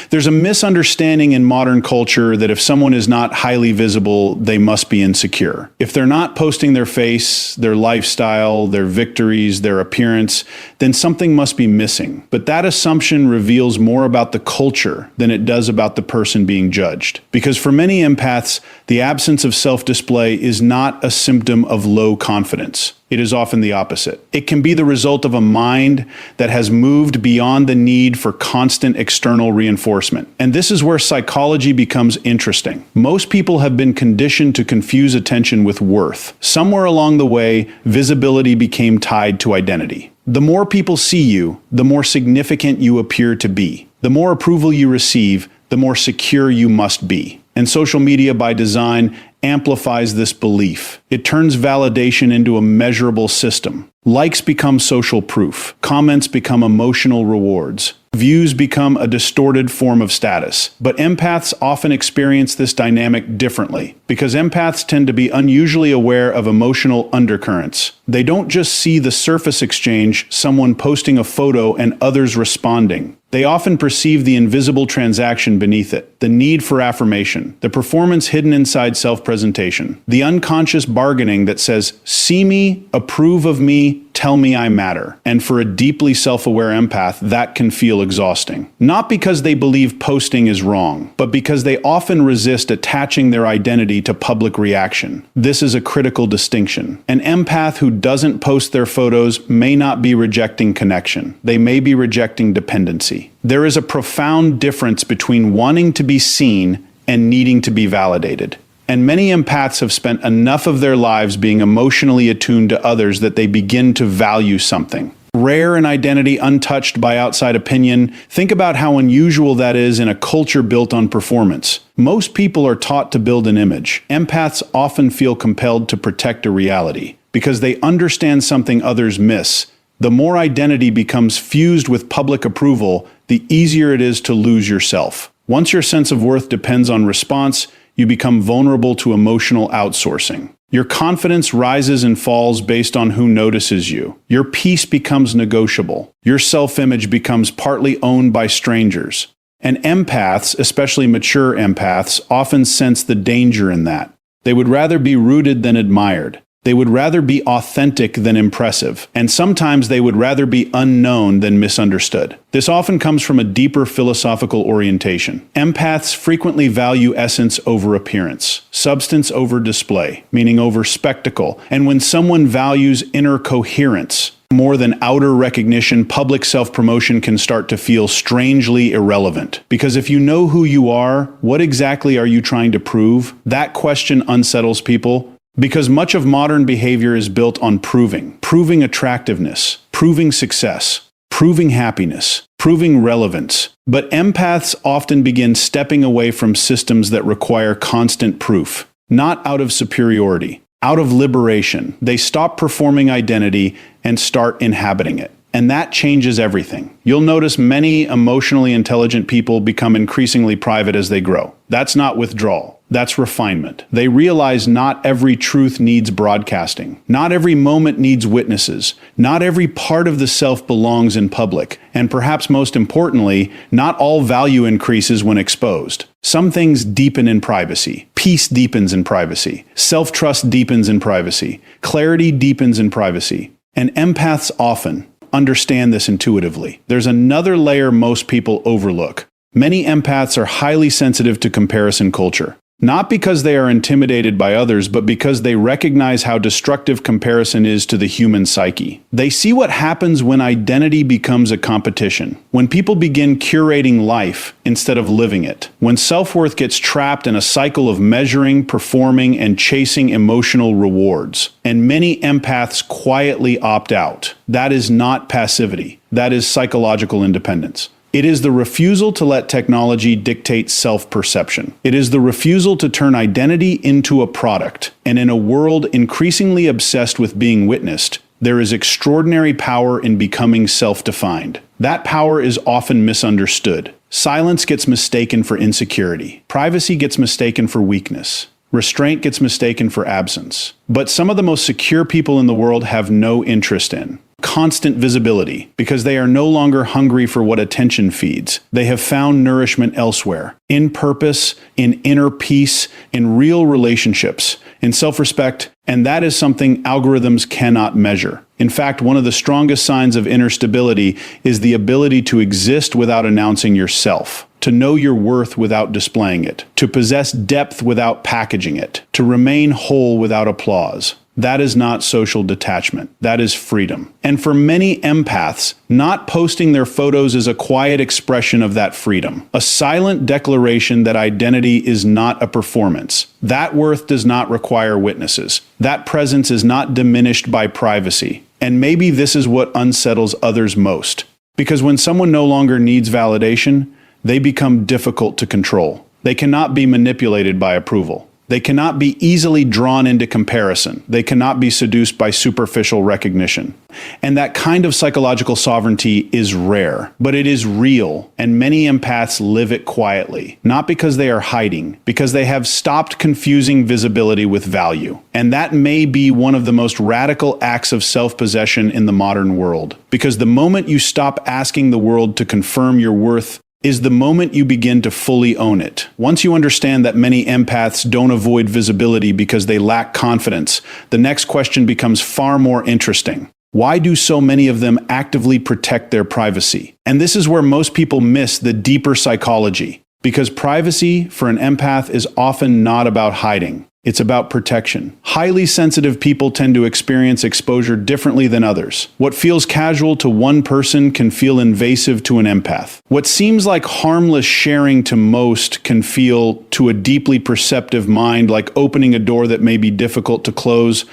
There's a misunderstanding in modern culture that if someone is not highly visible, they must be insecure. If they're not posting their face, their lifestyle, their victories, their appearance, then something must be missing. But that assumption reveals more about the culture than it does about the person being judged. Because for many empaths, the absence of self-display is not a symptom of low confidence. It is often the opposite. It can be the result of a mind that has moved beyond the need for constant external reinforcement. And this is where psychology becomes interesting. Most people have been conditioned to confuse attention with worth. Somewhere along the way, visibility became tied to identity. The more people see you, the more significant you appear to be. The more approval you receive, the more secure you must be. And social media, by design, amplifies this belief. It turns validation into a measurable system. Likes become social proof. Comments become emotional rewards. Views become a distorted form of status. But empaths often experience this dynamic differently, because empaths tend to be unusually aware of emotional undercurrents. They don't just see the surface exchange, someone posting a photo and others responding. They often perceive the invisible transaction beneath it, the need for affirmation, the performance hidden inside self-presentation, the unconscious bargaining that says, "See me, approve of me, tell me I matter." And for a deeply self-aware empath, that can feel exhausting. Not because they believe posting is wrong, but because they often resist attaching their identity to public reaction. This is a critical distinction. An empath who doesn't post their photos may not be rejecting connection. They may be rejecting dependency. There is a profound difference between wanting to be seen and needing to be validated. And many empaths have spent enough of their lives being emotionally attuned to others that they begin to value something. Rare in identity, untouched by outside opinion. Think about how unusual that is in a culture built on performance. Most people are taught to build an image. Empaths often feel compelled to protect a reality because they understand something others miss. The more identity becomes fused with public approval, the easier it is to lose yourself. Once your sense of worth depends on response, you become vulnerable to emotional outsourcing. Your confidence rises and falls based on who notices you. Your peace becomes negotiable. Your self-image becomes partly owned by strangers. And empaths, especially mature empaths, often sense the danger in that. They would rather be rooted than admired. They would rather be authentic than impressive, and sometimes they would rather be unknown than misunderstood. This often comes from a deeper philosophical orientation. Empaths frequently value essence over appearance, substance over display, meaning over spectacle, and when someone values inner coherence more than outer recognition, public self-promotion can start to feel strangely irrelevant. Because if you know who you are, what exactly are you trying to prove? That question unsettles people. Because much of modern behavior is built on proving attractiveness, proving success, proving happiness, proving relevance. But empaths often begin stepping away from systems that require constant proof, not out of superiority, out of liberation. They stop performing identity and start inhabiting it. And that changes everything. You'll notice many emotionally intelligent people become increasingly private as they grow. That's not withdrawal. That's refinement. They realize not every truth needs broadcasting. Not every moment needs witnesses. Not every part of the self belongs in public. And perhaps most importantly, not all value increases when exposed. Some things deepen in privacy. Peace deepens in privacy. Self-trust deepens in privacy. Clarity deepens in privacy. And empaths often understand this intuitively. There's another layer most people overlook. Many empaths are highly sensitive to comparison culture. Not because they are intimidated by others, but because they recognize how destructive comparison is to the human psyche. They see what happens when identity becomes a competition, when people begin curating life instead of living it, when self-worth gets trapped in a cycle of measuring, performing, and chasing emotional rewards. And many empaths quietly opt out. That is not passivity. That is psychological independence. It is the refusal to let technology dictate self-perception. It is the refusal to turn identity into a product. And in a world increasingly obsessed with being witnessed, there is extraordinary power in becoming self-defined. That power is often misunderstood. Silence gets mistaken for insecurity. Privacy gets mistaken for weakness. Restraint gets mistaken for absence. But some of the most secure people in the world have no interest in constant visibility, because they are no longer hungry for what attention feeds. They have found nourishment elsewhere, in purpose, in inner peace, in real relationships, in self-respect, and that is something algorithms cannot measure. In fact, one of the strongest signs of inner stability is the ability to exist without announcing yourself, to know your worth without displaying it, to possess depth without packaging it, to remain whole without applause. That is not social detachment. That is freedom. And for many empaths, not posting their photos is a quiet expression of that freedom, a silent declaration that identity is not a performance. That worth does not require witnesses. That presence is not diminished by privacy. And maybe this is what unsettles others most. Because when someone no longer needs validation, they become difficult to control. They cannot be manipulated by approval. They cannot be easily drawn into comparison. They cannot be seduced by superficial recognition. And that kind of psychological sovereignty is rare, but it is real, and many empaths live it quietly, not because they are hiding, because they have stopped confusing visibility with value. And that may be one of the most radical acts of self-possession in the modern world, because the moment you stop asking the world to confirm your worth is the moment you begin to fully own it. Once you understand that many empaths don't avoid visibility because they lack confidence, the next question becomes far more interesting. Why do so many of them actively protect their privacy? And this is where most people miss the deeper psychology, because privacy for an empath is often not about hiding. It's about protection. Highly sensitive people tend to experience exposure differently than others. What feels casual to one person can feel invasive to an empath. What seems like harmless sharing to most can feel, to a deeply perceptive mind, like opening a door that may be difficult to close.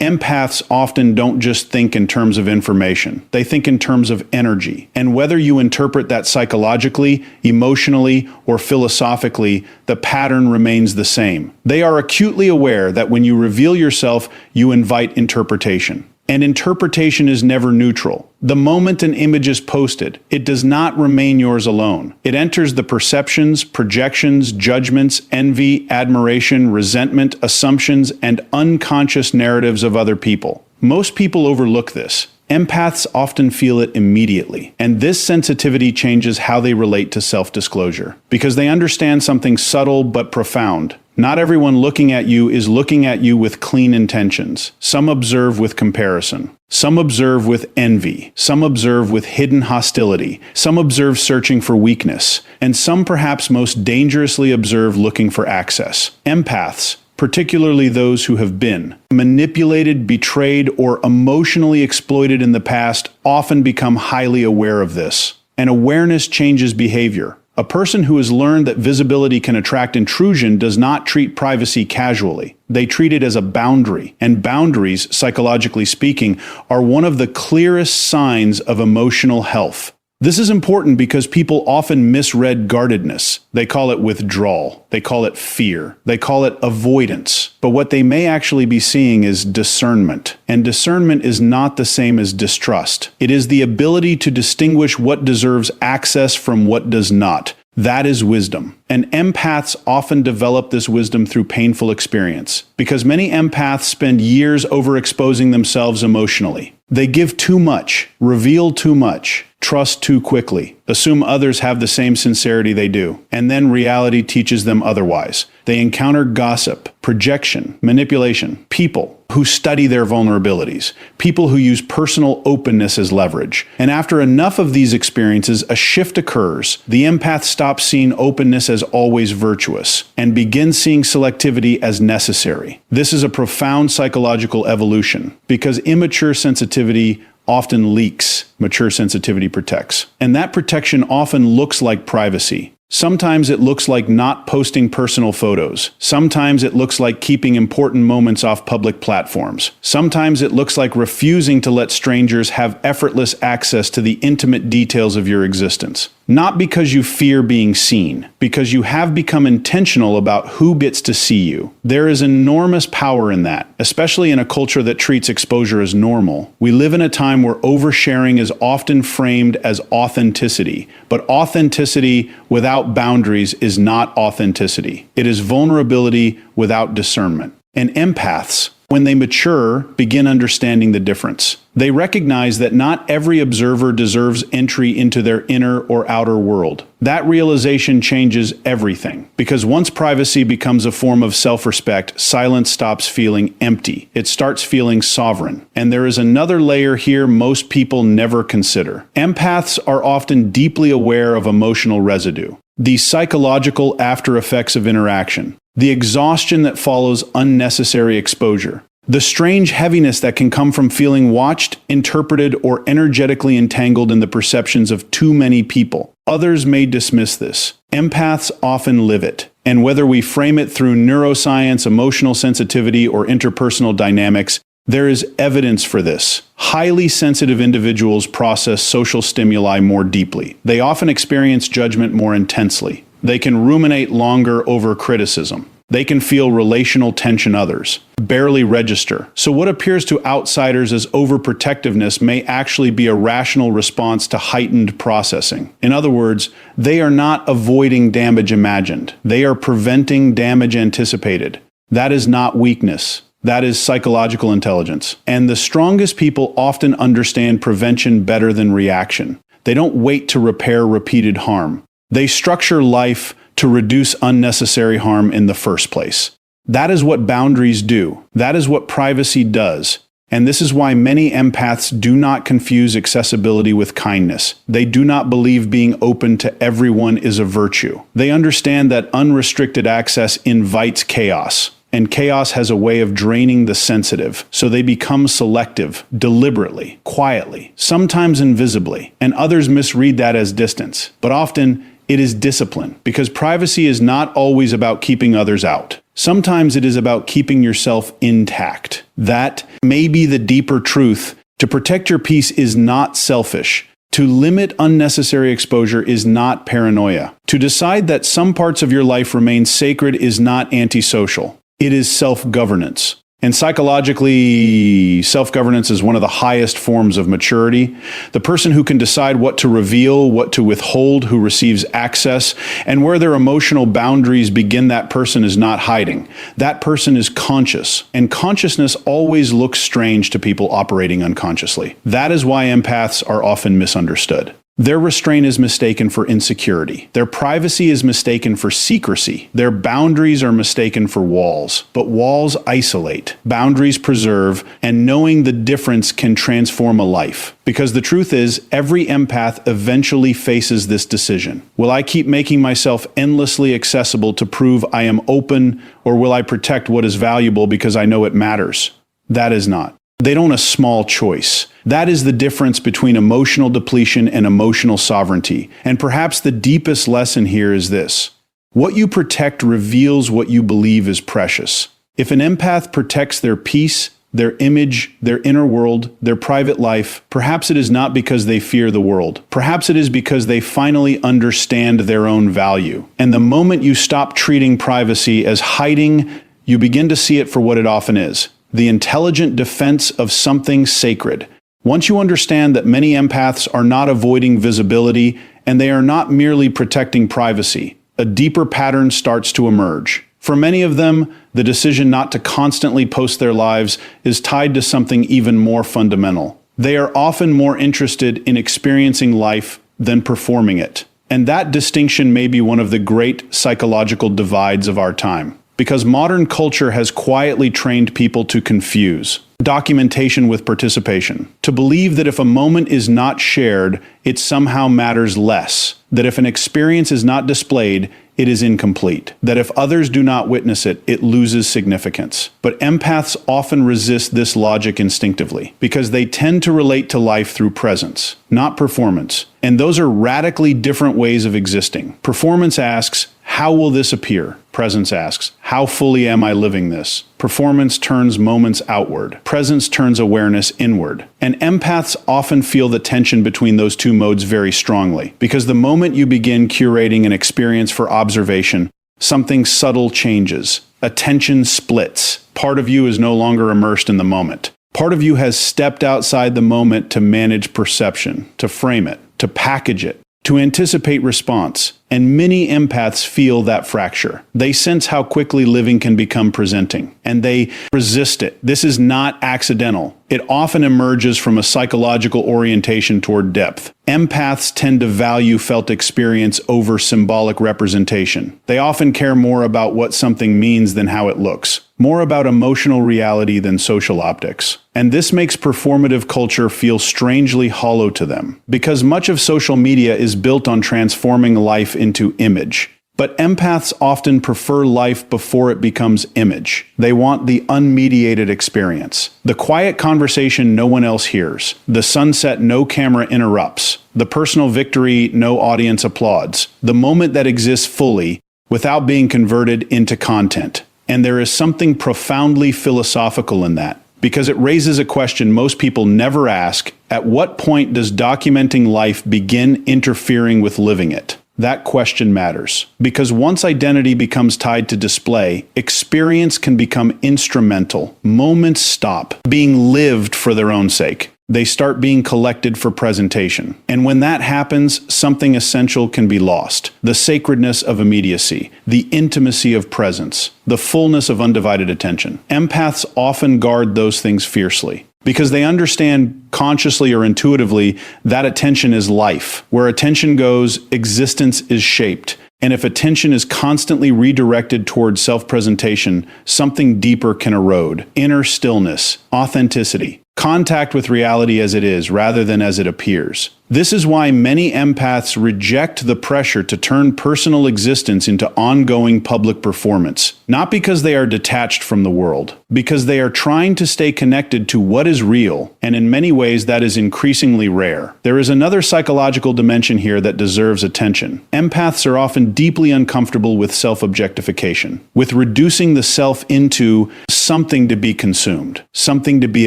Empaths often don't just think in terms of information. They think in terms of energy. And whether you interpret that psychologically, emotionally, or philosophically, the pattern remains the same. They are acutely aware that when you reveal yourself, you invite interpretation. And interpretation is never neutral. The moment an image is posted, it does not remain yours alone. It enters the perceptions, projections, judgments, envy, admiration, resentment, assumptions, and unconscious narratives of other people. Most people overlook this. Empaths often feel it immediately, and this sensitivity changes how they relate to self-disclosure, because they understand something subtle but profound. Not everyone looking at you is looking at you with clean intentions. Some observe with comparison. Some observe with envy. Some observe with hidden hostility. Some observe searching for weakness. And some perhaps most dangerously observe looking for access. Empaths, particularly those who have been manipulated, betrayed, or emotionally exploited in the past, often become highly aware of this. And awareness changes behavior. A person who has learned that visibility can attract intrusion does not treat privacy casually. They treat it as a boundary, and boundaries, psychologically speaking, are one of the clearest signs of emotional health. This is important because people often misread guardedness. They call it withdrawal. They call it fear. They call it avoidance. But what they may actually be seeing is discernment. And discernment is not the same as distrust. It is the ability to distinguish what deserves access from what does not. That is wisdom. And empaths often develop this wisdom through painful experience, because many empaths spend years overexposing themselves emotionally. They give too much, reveal too much, trust too quickly, assume others have the same sincerity they do, and then reality teaches them otherwise. They encounter gossip, projection, manipulation, people who study their vulnerabilities, people who use personal openness as leverage. And after enough of these experiences, a shift occurs. The empath stops seeing openness as always virtuous and begins seeing selectivity as necessary. This is a profound psychological evolution, because immature sensitivity often leaks, mature sensitivity protects. And that protection often looks like privacy. Sometimes it looks like not posting personal photos. Sometimes it looks like keeping important moments off public platforms. Sometimes it looks like refusing to let strangers have effortless access to the intimate details of your existence. Not because you fear being seen, because you have become intentional about who gets to see you. There is enormous power in that, especially in a culture that treats exposure as normal. We live in a time where oversharing is often framed as authenticity, but authenticity without boundaries is not authenticity. It is vulnerability without discernment. And empaths, when they mature, begin understanding the difference. They recognize that not every observer deserves entry into their inner or outer world. That realization changes everything, because once privacy becomes a form of self-respect, silence stops feeling empty. It starts feeling sovereign. And there is another layer here most people never consider. Empaths are often deeply aware of emotional residue, the psychological after effects of interaction, the exhaustion that follows unnecessary exposure, the strange heaviness that can come from feeling watched, interpreted, or energetically entangled in the perceptions of too many people. Others may dismiss this. Empaths often live it. And whether we frame it through neuroscience, emotional sensitivity, or interpersonal dynamics, there is evidence for this. Highly sensitive individuals process social stimuli more deeply. They often experience judgment more intensely. They can ruminate longer over criticism. They can feel relational tension others barely register. So what appears to outsiders as overprotectiveness may actually be a rational response to heightened processing. In other words, they are not avoiding damage imagined. They are preventing damage anticipated. That is not weakness. That is psychological intelligence. And the strongest people often understand prevention better than reaction. They don't wait to repair repeated harm. They structure life to reduce unnecessary harm in the first place. That is what boundaries do. That is what privacy does. And this is why many empaths do not confuse accessibility with kindness. They do not believe being open to everyone is a virtue. They understand that unrestricted access invites chaos. And chaos has a way of draining the sensitive, so they become selective, deliberately, quietly, sometimes invisibly, and others misread that as distance. But often, it is discipline, because privacy is not always about keeping others out. Sometimes it is about keeping yourself intact. That may be the deeper truth. To protect your peace is not selfish. To limit unnecessary exposure is not paranoia. To decide that some parts of your life remain sacred is not antisocial. It is self-governance. And psychologically, self-governance is one of the highest forms of maturity. The person who can decide what to reveal, what to withhold, who receives access, and where their emotional boundaries begin, that person is not hiding. That person is conscious. And consciousness always looks strange to people operating unconsciously. That is why empaths are often misunderstood. Their restraint is mistaken for insecurity. Their privacy is mistaken for secrecy. Their boundaries are mistaken for walls. But walls isolate, boundaries preserve, and knowing the difference can transform a life. Because the truth is, every empath eventually faces this decision. Will I keep making myself endlessly accessible to prove I am open, or will I protect what is valuable because I know it matters? That is not. They don't a small choice. That is the difference between emotional depletion and emotional sovereignty. And perhaps the deepest lesson here is this. What you protect reveals what you believe is precious. If an empath protects their peace, their image, their inner world, their private life, perhaps it is not because they fear the world. Perhaps it is because they finally understand their own value. And the moment you stop treating privacy as hiding, you begin to see it for what it often is. The intelligent defense of something sacred. Once you understand that many empaths are not avoiding visibility and they are not merely protecting privacy, a deeper pattern starts to emerge. For many of them, the decision not to constantly post their lives is tied to something even more fundamental. They are often more interested in experiencing life than performing it. And that distinction may be one of the great psychological divides of our time. Because modern culture has quietly trained people to confuse documentation with participation, to believe that if a moment is not shared, it somehow matters less, that if an experience is not displayed, it is incomplete, that if others do not witness it, it loses significance. But empaths often resist this logic instinctively, because they tend to relate to life through presence, not performance. And those are radically different ways of existing. Performance asks, how will this appear? Presence asks, how fully am I living this? Performance turns moments outward. Presence turns awareness inward. And empaths often feel the tension between those two modes very strongly, because the moment you begin curating an experience for observation, something subtle changes. Attention splits. Part of you is no longer immersed in the moment. Part of you has stepped outside the moment to manage perception, to frame it, to package it, to anticipate response. And many empaths feel that fracture. They sense how quickly living can become presenting, and they resist it. This is not accidental. It often emerges from a psychological orientation toward depth. Empaths tend to value felt experience over symbolic representation. They often care more about what something means than how it looks, more about emotional reality than social optics. And this makes performative culture feel strangely hollow to them, because much of social media is built on transforming life into image. But empaths often prefer life before it becomes image. They want the unmediated experience, the quiet conversation no one else hears, the sunset no camera interrupts, the personal victory no audience applauds, the moment that exists fully without being converted into content. And there is something profoundly philosophical in that, because it raises a question most people never ask: at what point does documenting life begin interfering with living it? That question matters, because once identity becomes tied to display, experience can become instrumental. Moments stop being lived for their own sake. They start being collected for presentation. And when that happens, something essential can be lost: the sacredness of immediacy, the intimacy of presence, the fullness of undivided attention. Empaths often guard those things fiercely, because they understand consciously or intuitively that attention is life. Where attention goes, existence is shaped. And if attention is constantly redirected towards self-presentation, something deeper can erode: inner stillness, authenticity, contact with reality as it is rather than as it appears. This is why many empaths reject the pressure to turn personal existence into ongoing public performance, not because they are detached from the world, because they are trying to stay connected to what is real, and in many ways that is increasingly rare. There is another psychological dimension here that deserves attention. Empaths are often deeply uncomfortable with self-objectification, with reducing the self into something to be consumed, something to be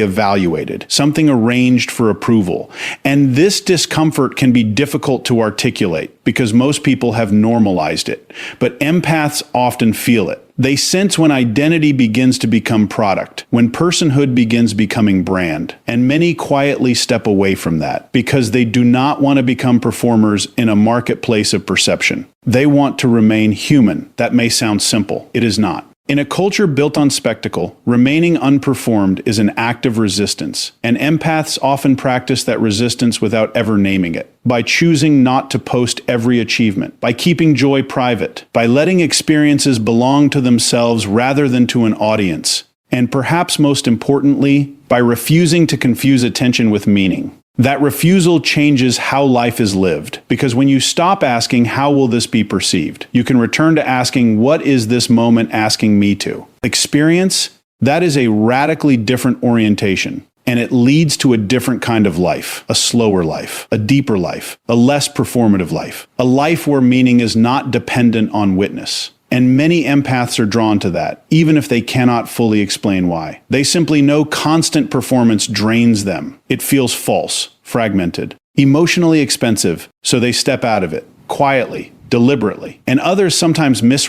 evaluated, something arranged for approval. And this discomfort can be difficult to articulate because most people have normalized it, but empaths often feel it. They sense when identity begins to become product, when personhood begins becoming brand, and many quietly step away from that because they do not want to become performers in a marketplace of perception. They want to remain human. That may sound simple. It is not. In a culture built on spectacle, remaining unperformed is an act of resistance, and empaths often practice that resistance without ever naming it, by choosing not to post every achievement, by keeping joy private, by letting experiences belong to themselves rather than to an audience, and perhaps most importantly, by refusing to confuse attention with meaning. That refusal changes how life is lived, because when you stop asking, how will this be perceived, you can return to asking, what is this moment asking me to? Experience, that is a radically different orientation, and it leads to a different kind of life, a slower life, a deeper life, a less performative life, a life where meaning is not dependent on witness. And many empaths are drawn to that, even if they cannot fully explain why. They simply know constant performance drains them. It feels false, fragmented, emotionally expensive, so they step out of it, quietly, deliberately. And others sometimes misread